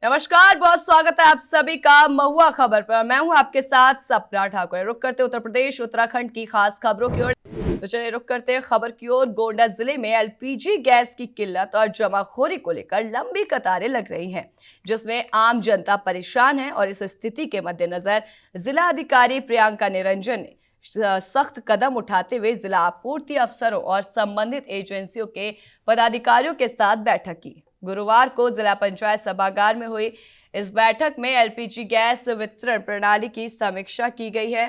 नमस्कार, बहुत स्वागत है आप सभी का महुआ खबर पर। मैं हूं आपके साथ सपना ठाकुर। रुक करते उत्तर प्रदेश उत्तराखंड की खास खबरों की ओर। तो चलिए रुक करते हैं खबर की ओर। गोंडा जिले में एलपीजी गैस की किल्लत और जमाखोरी को लेकर लंबी कतारें लग रही हैं, जिसमें आम जनता परेशान है। और इस स्थिति के मद्देनजर जिला अधिकारी प्रियंका निरंजन ने सख्त कदम उठाते हुए जिला आपूर्ति अफसरों और संबंधित एजेंसियों के पदाधिकारियों के साथ बैठक की। गुरुवार को जिला पंचायत सभागार में हुई इस बैठक में एलपीजी गैस वितरण प्रणाली की समीक्षा की गई है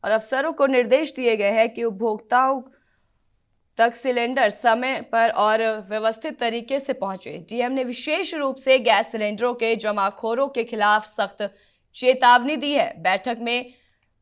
और अफसरों को निर्देश दिए गए हैं कि उपभोक्ताओं तक सिलेंडर समय पर और व्यवस्थित तरीके से पहुंचे। डीएम ने विशेष रूप से गैस सिलेंडरों के जमाखोरों के खिलाफ सख्त चेतावनी दी है। बैठक में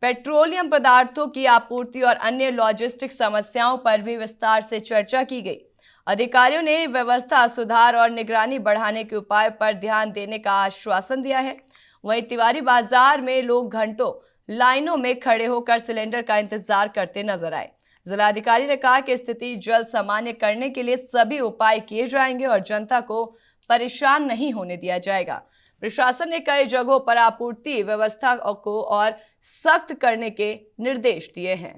पेट्रोलियम पदार्थों की आपूर्ति और अन्य लॉजिस्टिक समस्याओं पर भी विस्तार से चर्चा की गई। अधिकारियों ने व्यवस्था सुधार और निगरानी बढ़ाने के उपाय पर ध्यान देने का आश्वासन दिया है। वहीं तिवारी बाजार में लोग घंटों लाइनों में खड़े होकर सिलेंडर का इंतजार करते नजर आए। जिलाधिकारी ने कहा कि स्थिति जल्द सामान्य करने के लिए सभी उपाय किए जाएंगे और जनता को परेशान नहीं होने दिया जाएगा। प्रशासन ने कई जगहों पर आपूर्ति व्यवस्था को और सख्त करने के निर्देश दिए हैं।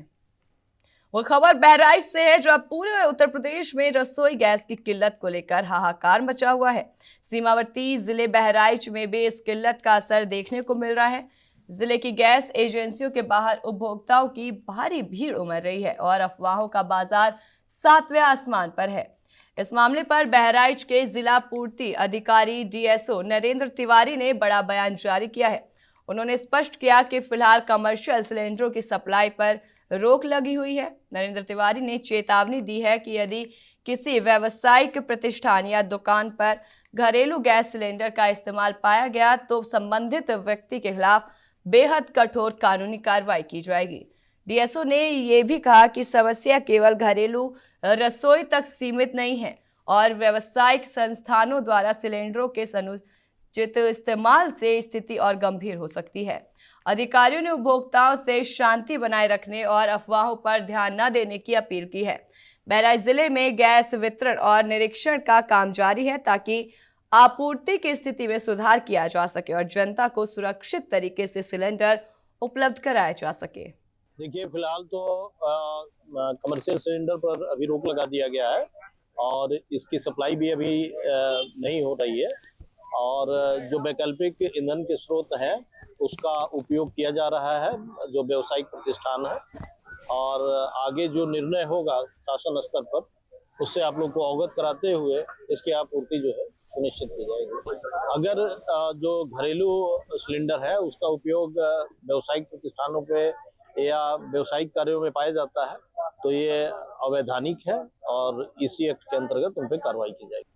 वो खबर बहराइच से है, जो अब पूरे उत्तर प्रदेश में रसोई गैस की किल्लत को लेकर हाहाकार मचा हुआ है। सीमावर्ती जिले बहराइच में भी इस किल्लत का असर देखने को मिल रहा है। जिले की गैस एजेंसियों के बाहर उपभोक्ताओं की भारी भीड़ उमड़ रही है और अफवाहों का बाजार सातवें आसमान पर है। इस मामले पर बहराइच के जिला पूर्ति अधिकारी डीएसओ नरेंद्र तिवारी ने बड़ा बयान जारी किया है। उन्होंने स्पष्ट किया कि फिलहाल कमर्शियल सिलेंडरों की सप्लाई पर रोक लगी हुई है। नरेंद्र तिवारी ने चेतावनी दी है कि यदि किसी व्यावसायिक प्रतिष्ठान या दुकान पर घरेलू गैस सिलेंडर का इस्तेमाल पाया गया तो संबंधित व्यक्ति के खिलाफ बेहद कठोर कानूनी कार्रवाई की जाएगी। डीएसओ ने यह भी कहा कि समस्या केवल घरेलू रसोई तक सीमित नहीं है और व्यावसायिक संस्थानों द्वारा सिलेंडरों के अनुचित इस्तेमाल से स्थिति और गंभीर हो सकती है। अधिकारियों ने उपभोक्ताओं से शांति बनाए रखने और अफवाहों पर ध्यान न देने की अपील की है। बहराइच जिले में गैस वितरण और निरीक्षण का काम जारी है ताकि आपूर्ति की स्थिति में सुधार किया जा सके और जनता को सुरक्षित तरीके से सिलेंडर उपलब्ध कराया जा सके। देखिए, फिलहाल तो कमर्शियल सिलेंडर पर अभी रोक लगा दिया गया है और इसकी सप्लाई भी अभी नहीं हो रही है और जो वैकल्पिक ईंधन के स्रोत हैं उसका उपयोग किया जा रहा है जो व्यावसायिक प्रतिष्ठान है। और आगे जो निर्णय होगा शासन स्तर पर उससे आप लोग को अवगत कराते हुए इसकी आपूर्ति जो है सुनिश्चित की जाएगी। अगर जो घरेलू सिलेंडर है उसका उपयोग व्यावसायिक प्रतिष्ठानों पे या व्यावसायिक कार्यों में पाया जाता है तो ये अवैधानिक है और इसी एक्ट के अंतर्गत उन पर कार्रवाई की जाएगी।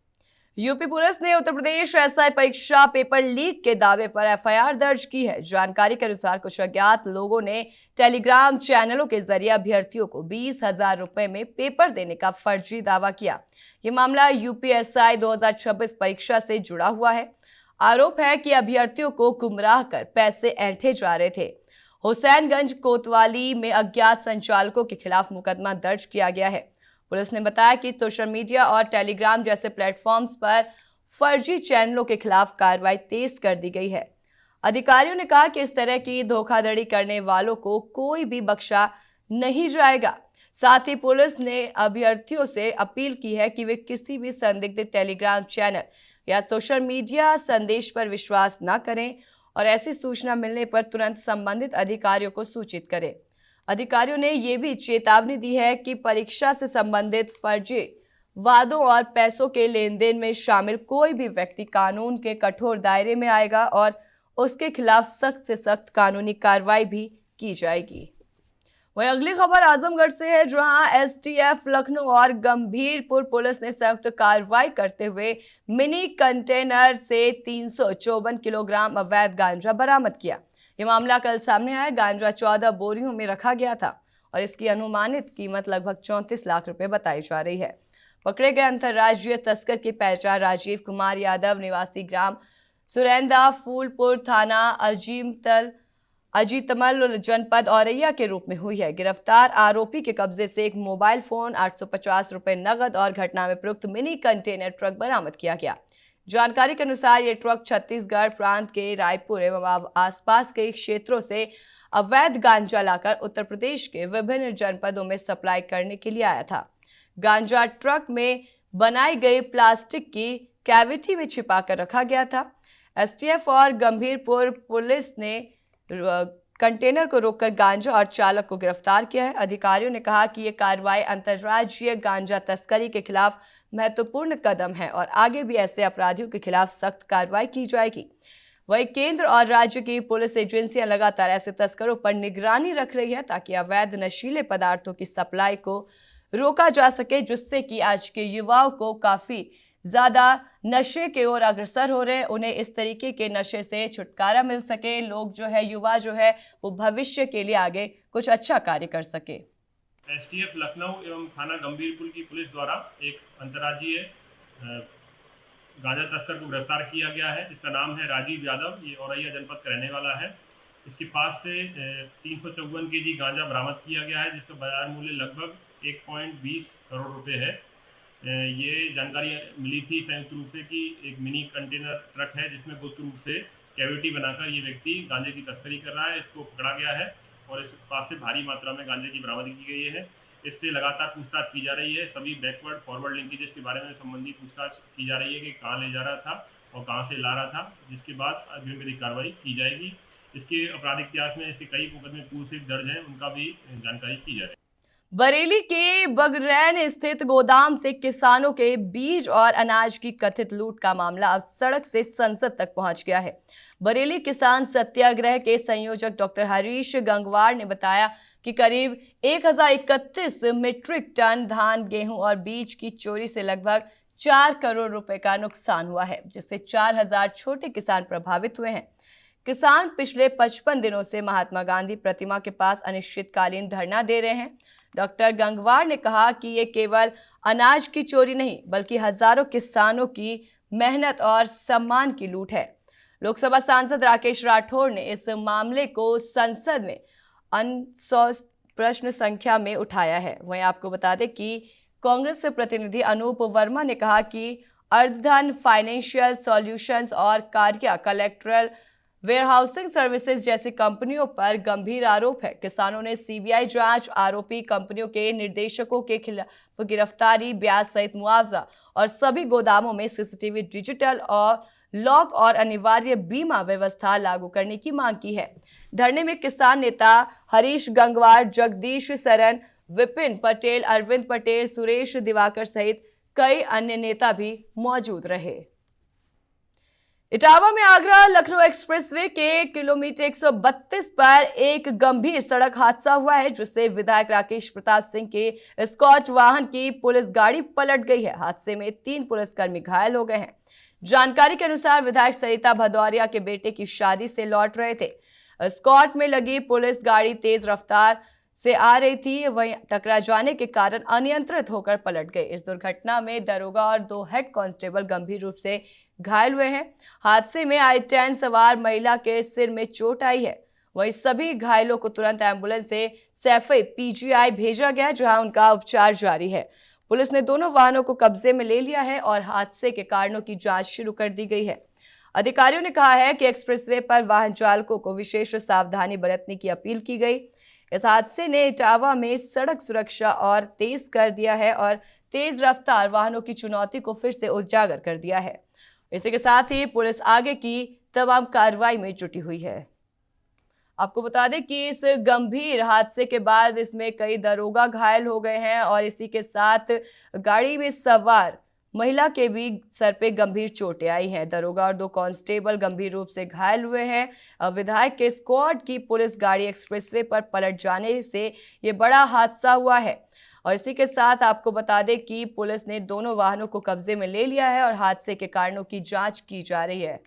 यूपी पुलिस ने उत्तर प्रदेश एसआई परीक्षा पेपर लीक के दावे पर एफआईआर दर्ज की है। जानकारी के अनुसार कुछ अज्ञात लोगों ने टेलीग्राम चैनलों के जरिए अभ्यर्थियों को 20,000 रुपए में पेपर देने का फर्जी दावा किया। यह मामला यूपीएसआई 2026 परीक्षा से जुड़ा हुआ है। आरोप है कि अभ्यर्थियों को गुमराह कर पैसे ऐंठे जा रहे थे। हुसैनगंज कोतवाली में अज्ञात संचालकों के खिलाफ मुकदमा दर्ज किया गया है। पुलिस ने बताया कि सोशल मीडिया और टेलीग्राम जैसे प्लेटफॉर्म्स पर फर्जी चैनलों के खिलाफ कार्रवाई तेज कर दी गई है। अधिकारियों ने कहा कि इस तरह की धोखाधड़ी करने वालों को कोई भी बख्शा नहीं जाएगा। साथ ही पुलिस ने अभ्यर्थियों से अपील की है कि वे किसी भी संदिग्ध टेलीग्राम चैनल या सोशल मीडिया संदेश पर विश्वास न करें और ऐसी सूचना मिलने पर तुरंत संबंधित अधिकारियों को सूचित करें। अधिकारियों ने यह भी चेतावनी दी है कि परीक्षा से संबंधित फर्जी वादों और पैसों के लेन देन में शामिल कोई भी व्यक्ति कानून के कठोर दायरे में आएगा और उसके खिलाफ सख्त से सख्त कानूनी कार्रवाई भी की जाएगी। वहीं अगली खबर आजमगढ़ से है, जहां एसटीएफ लखनऊ और गंभीरपुर पुलिस ने संयुक्त कार्रवाई करते हुए मिनी कंटेनर से 354 किलोग्राम अवैध गांजा बरामद किया। ये मामला कल सामने आया। गांजा 14 बोरियों में रखा गया था और इसकी अनुमानित कीमत लगभग 34 लाख रुपए बताई जा रही है। पकड़े गए अंतर्राज्यीय तस्कर की पहचान राजीव कुमार यादव निवासी ग्राम सुरेंदा फूलपुर थाना अजीतमल जनपद औरैया के रूप में हुई है। गिरफ्तार आरोपी के कब्जे से एक मोबाइल फोन, 850 रुपए नगद और घटना में प्रयुक्त मिनी कंटेनर ट्रक बरामद किया गया। जानकारी के अनुसार ये ट्रक छत्तीसगढ़ प्रांत के रायपुर एवं आसपास के क्षेत्रों से अवैध गांजा लाकर उत्तर प्रदेश के विभिन्न जनपदों में सप्लाई करने के लिए आया था। गांजा ट्रक में बनाई गई प्लास्टिक की कैविटी में छिपा कर रखा गया था। एसटीएफ और गंभीरपुर पुलिस ने कंटेनर को रोककर गांजा और चालक को गिरफ्तार किया है। अधिकारियों ने कहा कि यह कार्रवाई अंतर्राज्यीय गांजा तस्करी के खिलाफ महत्वपूर्ण कदम है और आगे भी ऐसे अपराधियों के खिलाफ सख्त कार्रवाई की जाएगी। वहीं केंद्र और राज्य की पुलिस एजेंसियां लगातार ऐसे तस्करों पर निगरानी रख रही है ताकि अवैध नशीले पदार्थों की सप्लाई को रोका जा सके, जिससे कि आज के युवाओं को काफी ज्यादा नशे की ओर अग्रसर हो रहे हैं, उन्हें इस तरीके के नशे से छुटकारा मिल सके, लोग जो है युवा जो है वो भविष्य के लिए आगे कुछ अच्छा कार्य कर सके। एसटीएफ लखनऊ एवं थाना गंभीरपुर की पुलिस द्वारा एक अंतर्राज्यीय गांजा तस्कर को गिरफ्तार किया गया है। इसका नाम है राजीव यादव। ये औरैया जनपद का रहने वाला है। इसके पास से 354 केजी गांजा बरामद किया गया है, जिसका बाजार मूल्य लगभग 1.20 करोड़ रुपए है। ये जानकारी मिली थी संयुक्त रूप से कि एक मिनी कंटेनर ट्रक है जिसमें गुप्त रूप से कैविटी बनाकर ये व्यक्ति गांजे की तस्करी कर रहा है। इसको पकड़ा गया है और इस पास से भारी मात्रा में गांजे की बरामदगी की गई है। इससे लगातार पूछताछ की जा रही है। सभी बैकवर्ड फॉरवर्ड लिंकेजेस के बारे में संबंधी पूछताछ की जा रही है कि कहाँ ले जा रहा था और कहाँ से ला रहा था, जिसके बाद अग्रिम विधिक कार्रवाई की जाएगी। इसके आपराधिक इतिहास में इसके कई मुकदमे पूर्व से दर्ज हैं, उनका भी जानकारी की जा रही है। बरेली के बगरैन स्थित गोदाम से किसानों के बीज और अनाज की कथित लूट का मामला अब सड़क से संसद तक पहुंच गया है। बरेली किसान सत्याग्रह के संयोजक डॉक्टर हरीश गंगवार ने बताया कि करीब 1031 मीट्रिक टन धान, गेहूं और बीज की चोरी से लगभग 4 करोड़ रुपए का नुकसान हुआ है, जिससे 4000 छोटे किसान प्रभावित हुए हैं। किसान पिछले 55 दिनों से महात्मा गांधी प्रतिमा के पास अनिश्चितकालीन धरना दे रहे हैं। डॉक्टर गंगवार ने कहा कि ये केवल अनाज की चोरी नहीं बल्कि हजारों किसानों की मेहनत और सम्मान की लूट है। लोकसभा सांसद राकेश राठौर ने इस मामले को संसद में 100 प्रश्न संख्या में उठाया है। वहीं आपको बता दें कि कांग्रेस से प्रतिनिधि अनूप वर्मा ने कहा कि अर्धधन फाइनेंशियल सॉल्यूशंस और कार्या कलेक्ट्रल वेयरहाउसिंग सर्विसेज जैसी कंपनियों पर गंभीर आरोप है। किसानों ने सीबीआई जांच, आरोपी कंपनियों के निर्देशकों के खिलाफ गिरफ्तारी, ब्याज सहित मुआवजा और सभी गोदामों में सीसीटीवी, डिजिटल और लॉक और अनिवार्य बीमा व्यवस्था लागू करने की मांग की है। धरने में किसान नेता हरीश गंगवार, जगदीश सरन, विपिन पटेल, अरविंद पटेल, सुरेश दिवाकर सहित कई अन्य नेता भी मौजूद रहे। इटावा में आगरा लखनऊ एक्सप्रेसवे के किलोमीटर 132 पर एक गंभीर सड़क हादसा हुआ है, जिससे विधायक राकेश प्रताप सिंह के स्कॉट वाहन की पुलिस गाड़ी पलट गई है। हादसे में 3 पुलिसकर्मी घायल हो गए हैं। जानकारी के अनुसार विधायक सरिता भदौरिया के बेटे की शादी से लौट रहे थे। स्कॉट में लगी पुलिस गाड़ी तेज रफ्तार से आ रही थी, वहीं टकरा जाने के कारण अनियंत्रित होकर पलट गई। इस दुर्घटना में दरोगा और 2 हेड कांस्टेबल गंभीर रूप से घायल हुए हैं। हादसे में i10 सवार महिला के सिर में चोट आई है। वहीं सभी घायलों को तुरंत एम्बुलेंस से सैफई पीजीआई भेजा गया, जहां उनका उपचार जारी है। पुलिस ने दोनों वाहनों को कब्जे में ले लिया है और हादसे के कारणों की जांच शुरू कर दी गई है। अधिकारियों ने कहा है कि एक्सप्रेसवे पर वाहन चालकों को विशेष सावधानी बरतने की अपील की गई। इस हादसे ने इटावा में सड़क सुरक्षा और तेज कर दिया है और तेज रफ्तार वाहनों की चुनौती को फिर से उजागर कर दिया है। इसी के साथ ही पुलिस आगे की तमाम कार्रवाई में जुटी हुई है। आपको बता दें कि इस गंभीर हादसे के बाद इसमें कई दरोगा घायल हो गए हैं और इसी के साथ गाड़ी में सवार महिला के भी सर पे गंभीर चोटें आई हैं। दरोगा और 2 कांस्टेबल गंभीर रूप से घायल हुए हैं। विधायक के स्क्वाड की पुलिस गाड़ी एक्सप्रेसवे पर पलट जाने से ये बड़ा हादसा हुआ है। और इसी के साथ आपको बता दें कि पुलिस ने दोनों वाहनों को कब्जे में ले लिया है और हादसे के कारणों की जांच की जा रही है।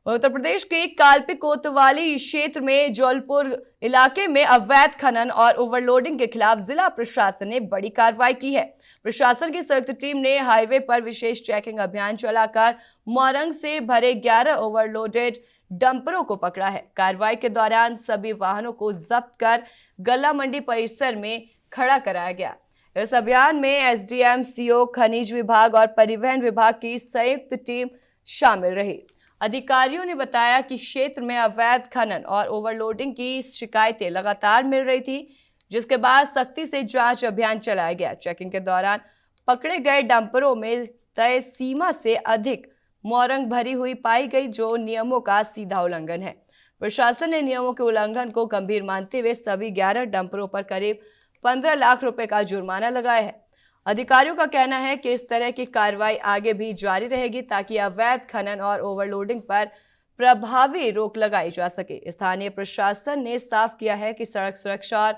उत्तर प्रदेश के काल्पी कोतवाली क्षेत्र में जौलपुर इलाके में अवैध खनन और ओवरलोडिंग के खिलाफ जिला प्रशासन ने बड़ी कार्रवाई की है। प्रशासन की संयुक्त टीम ने हाईवे पर विशेष चेकिंग अभियान चलाकर मोरंग से भरे 11 ओवरलोडेड डंपरों को पकड़ा है। कार्रवाई के दौरान सभी वाहनों को जब्त कर गल्ला मंडी परिसर में खड़ा कराया गया। इस अभियान में एसडीएम, सीओ, खनिज विभाग और परिवहन विभाग की संयुक्त टीम शामिल रही। अधिकारियों ने बताया कि क्षेत्र में अवैध खनन और ओवरलोडिंग की शिकायतें लगातार मिल रही थी, जिसके बाद सख्ती से जांच अभियान चलाया गया। चेकिंग के दौरान पकड़े गए डंपरों में तय सीमा से अधिक मोरंग भरी हुई पाई गई, जो नियमों का सीधा उल्लंघन है। प्रशासन ने नियमों के उल्लंघन को गंभीर मानते हुए सभी 11 डंपरों पर करीब 15 लाख रुपए का जुर्माना लगाया है। अधिकारियों का कहना है कि इस तरह की कार्रवाई आगे भी जारी रहेगी ताकि अवैध खनन और ओवरलोडिंग पर प्रभावी रोक लगाई जा सके। स्थानीय प्रशासन ने साफ किया है कि सड़क सुरक्षा और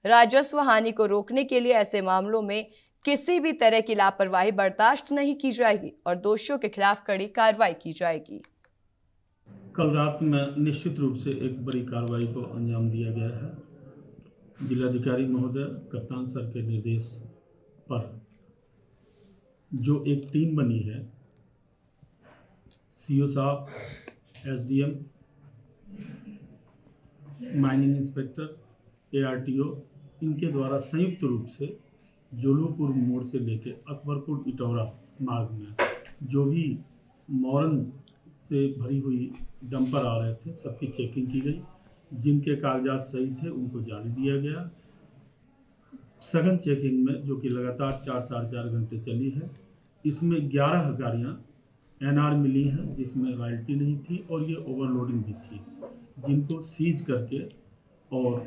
राजस्व हानि को रोकने के लिए ऐसे मामलों में किसी भी तरह की लापरवाही बर्दाश्त नहीं की जाएगी और दोषियों के खिलाफ कड़ी कार्रवाई की जाएगी। कल रात में निश्चित रूप से एक बड़ी कार्रवाई को अंजाम दिया गया है। जिलाधिकारी महोदय, कप्तान सर के निर्देश पर जो एक टीम बनी है, सीओ साहब, एसडीएम, माइनिंग इंस्पेक्टर, एआरटीओ, इनके द्वारा संयुक्त रूप से जोलोपुर मोड़ से लेके अकबरपुर इटौरा मार्ग में जो भी मोरंग से भरी हुई डंपर आ रहे थे, सबकी चेकिंग की गई। जिनके कागजात सही थे उनको जारी दिया गया। सघन चेकिंग में, जो कि लगातार 4-4 घंटे चली है, इसमें 11 गाड़ियाँ एनआर मिली हैं जिसमें रॉयल्टी नहीं थी और ये ओवरलोडिंग भी थी, जिनको सीज करके और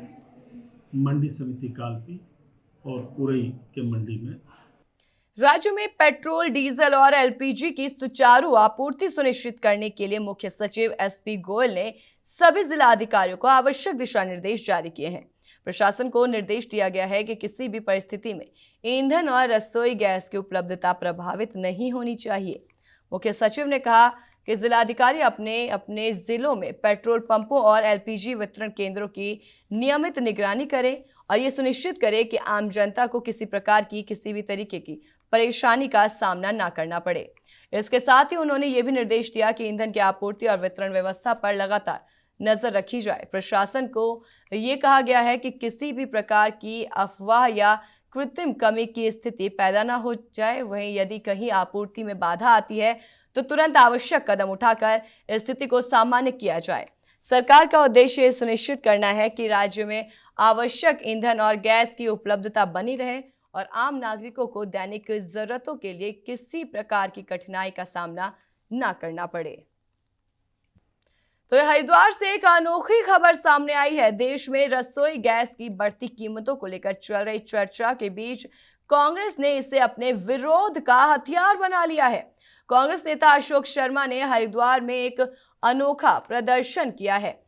मंडी समिति कालपी और उरई के मंडी में राज्य में पेट्रोल, डीजल और एलपीजी की सुचारू आपूर्ति सुनिश्चित करने के लिए मुख्य सचिव एसपी गोयल ने सभी जिला अधिकारियों को आवश्यक दिशा निर्देश जारी किए हैं। प्रशासन को निर्देश दिया गया है कि किसी भी परिस्थिति में ईंधन और रसोई गैस की उपलब्धता प्रभावित नहीं होनी चाहिए। मुख्य सचिव ने कहा कि जिलाधिकारी अपने अपने जिलों में पेट्रोल पंपों और एलपीजी वितरण केंद्रों की नियमित निगरानी करें और ये सुनिश्चित करें कि आम जनता को किसी प्रकार की किसी भी तरीके की परेशानी का सामना ना करना पड़े। इसके साथ ही उन्होंने ये भी निर्देश दिया कि ईंधन की आपूर्ति और वितरण व्यवस्था पर लगातार नजर रखी जाए। प्रशासन को ये कहा गया है कि किसी भी प्रकार की अफवाह या कृत्रिम कमी की स्थिति पैदा ना हो जाए। वहीं यदि कहीं आपूर्ति में बाधा आती है तो तुरंत आवश्यक कदम उठाकर स्थिति को सामान्य किया जाए। सरकार का उद्देश्य ये सुनिश्चित करना है कि राज्य में आवश्यक ईंधन और गैस की उपलब्धता बनी रहे और आम नागरिकों को दैनिक जरूरतों के लिए किसी प्रकार की कठिनाई का सामना न करना पड़े। तो हरिद्वार से एक अनोखी खबर सामने आई है। देश में रसोई गैस की बढ़ती कीमतों को लेकर चल रही चर्चा के बीच कांग्रेस ने इसे अपने विरोध का हथियार बना लिया है। कांग्रेस नेता अशोक शर्मा ने हरिद्वार में एक अनोखा प्रदर्शन किया है।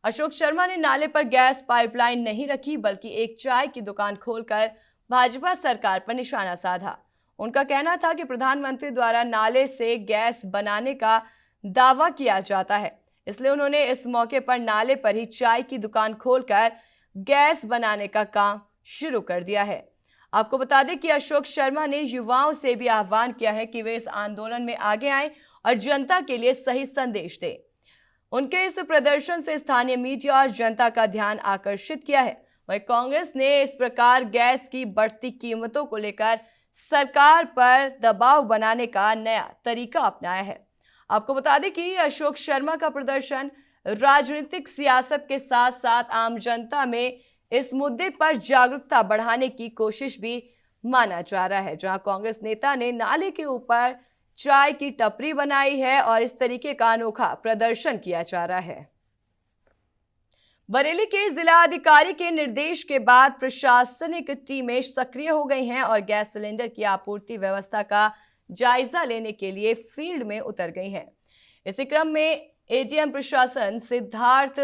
अशोक शर्मा ने नाले पर गैस पाइपलाइन नहीं रखी, बल्कि एक चाय की दुकान खोलकर भाजपा सरकार पर निशाना साधा। उनका कहना था कि प्रधानमंत्री द्वारा नाले से गैस बनाने का दावा किया जाता है, इसलिए उन्होंने इस मौके पर नाले पर ही चाय की दुकान खोलकर गैस बनाने का काम शुरू कर दिया है। आपको बता दें कि अशोक शर्मा ने युवाओं से भी आह्वान किया है कि वे इस आंदोलन में आगे आएं और जनता के लिए सही संदेश दें। उनके इस प्रदर्शन से स्थानीय मीडिया और जनता का ध्यान आकर्षित किया है। वहीं कांग्रेस ने इस प्रकार गैस की बढ़ती कीमतों को लेकर सरकार पर दबाव बनाने का नया तरीका अपनाया है। आपको बता दें कि अशोक शर्मा का प्रदर्शन राजनीतिक सियासत के साथ साथ आम जनता में इस मुद्दे पर जागरूकता बढ़ाने की कोशिश भी माना जा रहा है। जहां कांग्रेस नेता ने नाले के ऊपर चाय की टपरी बनाई है और इस तरीके का अनोखा प्रदर्शन किया जा रहा है। बरेली के जिला अधिकारी के निर्देश के बाद प्रशासनिक टीमें सक्रिय हो गई हैं और गैस सिलेंडर की आपूर्ति व्यवस्था का जायजा लेने के लिए फील्ड में उतर गई हैं। इसी क्रम में एडीएम प्रशासन सिद्धार्थ,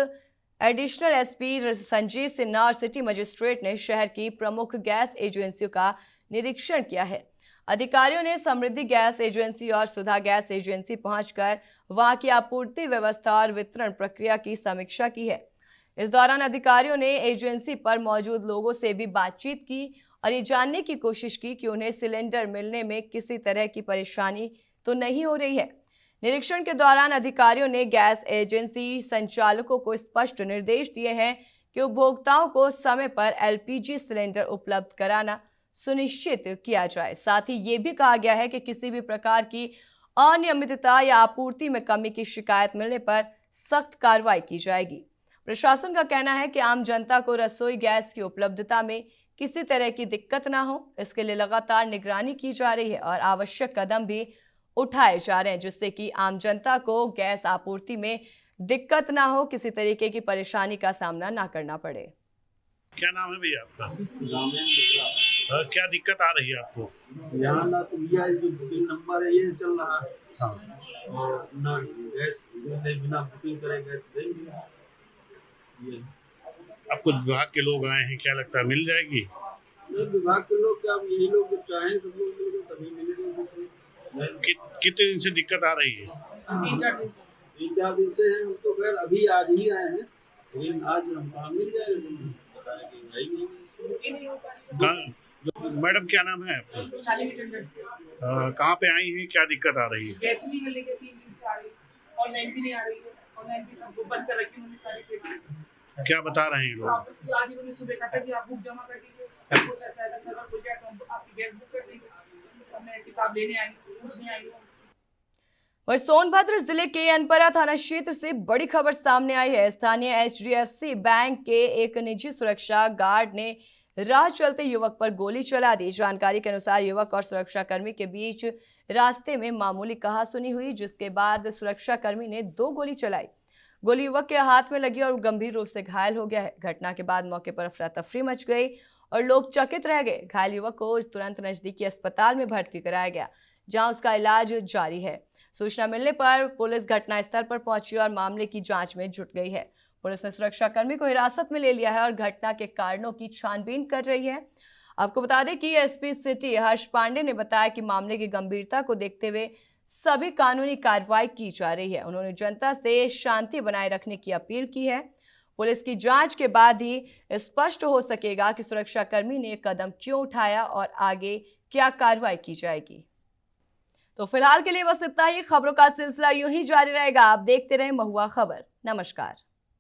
एडिशनल एसपी संजीव सिन्हा और सिटी मजिस्ट्रेट ने शहर की प्रमुख गैस एजेंसियों का निरीक्षण किया है। अधिकारियों ने समृद्धि गैस एजेंसी और सुधा गैस एजेंसी पहुंचकर वहां की आपूर्ति व्यवस्था और वितरण प्रक्रिया की समीक्षा की है। इस दौरान अधिकारियों ने एजेंसी पर मौजूद लोगों से भी बातचीत की और ये जानने की कोशिश की कि उन्हें सिलेंडर मिलने में किसी तरह की परेशानी तो नहीं हो रही है। निरीक्षण के दौरान अधिकारियों ने गैस एजेंसी संचालकों को स्पष्ट निर्देश दिए हैं कि उपभोक्ताओं को समय पर एलपीजी सिलेंडर उपलब्ध कराना सुनिश्चित किया जाए। साथ ही ये भी कहा गया है कि किसी भी प्रकार की अनियमितता या आपूर्ति में कमी की शिकायत मिलने पर सख्त कार्रवाई की जाएगी। प्रशासन का कहना है कि आम जनता को रसोई गैस की उपलब्धता में किसी तरह की दिक्कत ना हो, इसके लिए लगातार निगरानी की जा रही है और आवश्यक कदम भी उठाए जा रहे हैं, जिससे कि आम जनता को गैस आपूर्ति में दिक्कत ना हो, किसी तरीके की परेशानी का सामना ना करना पड़े। क्या नाम है भैया आपका? क्या दिक्कत आ रही है आपको? यहाँ ना तो भैया जो बुकिंग नंबर है ये चल रहा है। हाँ। और ना गैस बिना बुकिंग करे गैस देंगे। ये आपको विभाग के लोग आए हैं, क्या लगता है मिल जाएगी? विभाग के लोग क्या, यही लोग जब चाहें सब लोग मिलेंगे तभी मिलेंगे। कितने दिन से दिक्कत आ रही है? 3-4 दिन से हैं। हम तो खैर अभी आज ही आए हैं, लेकिन आज हम कहाँ मिल जाएगा, बताया कि भाई नहीं। मैडम क्या नाम है आपका? कहाँ पे आई हैं, क्या दिक्कत आ रही है? गैस नहीं मिलेगी 3 दिन से आ रही है, ऑनलाइन भी नहीं आ रही है, ऑनलाइन भी सबको बंद कर रखी उन्होंने सारी सेवाएं। क्या बता रहे हैं लोग? आज इन्होंने सुबह कहा था कि आप बुक जमा कर दीजिए, हो सकता है सर्वर खुल जाए तो हम आपकी गैस बुक कर देंगे। हमने किताब लेने आएंगे, कुछ नहीं आएंगे। वहीं सोनभद्र जिले के अनपरा थाना क्षेत्र से बड़ी खबर सामने आई है। स्थानीय HDFC बैंक के एक निजी सुरक्षा गार्ड ने राह चलते युवक पर गोली चला दी। जानकारी के अनुसार युवक और सुरक्षाकर्मी के बीच रास्ते में मामूली कहासुनी हुई, जिसके बाद सुरक्षाकर्मी ने 2 गोली चलाई। गोली युवक के हाथ में लगी और गंभीर रूप से घायल हो गया है। घटना के बाद मौके पर अफरा तफरी मच गई और लोग चकित रह गए। घायल युवक को तुरंत नजदीकी अस्पताल में भर्ती कराया गया, जहां उसका इलाज जारी है। सूचना मिलने पर पुलिस घटनास्थल पर पहुंची और मामले की जांच में जुट गई है। पुलिस ने सुरक्षाकर्मी को हिरासत में ले लिया है और घटना के कारणों की छानबीन कर रही है। आपको बता दें कि SP सिटी हर्ष पांडे ने बताया कि मामले की गंभीरता को देखते हुए सभी कानूनी कार्रवाई की जा रही है। उन्होंने जनता से शांति बनाए रखने की अपील की है। पुलिस की जांच के बाद ही स्पष्ट हो सकेगा कि सुरक्षाकर्मी ने कदम क्यों उठाया और आगे क्या कार्रवाई की जाएगी। तो फिलहाल के लिए बस इतना ही। खबरों का सिलसिला यूं ही जारी रहेगा। आप देखते रहें महुआ खबर। नमस्कार।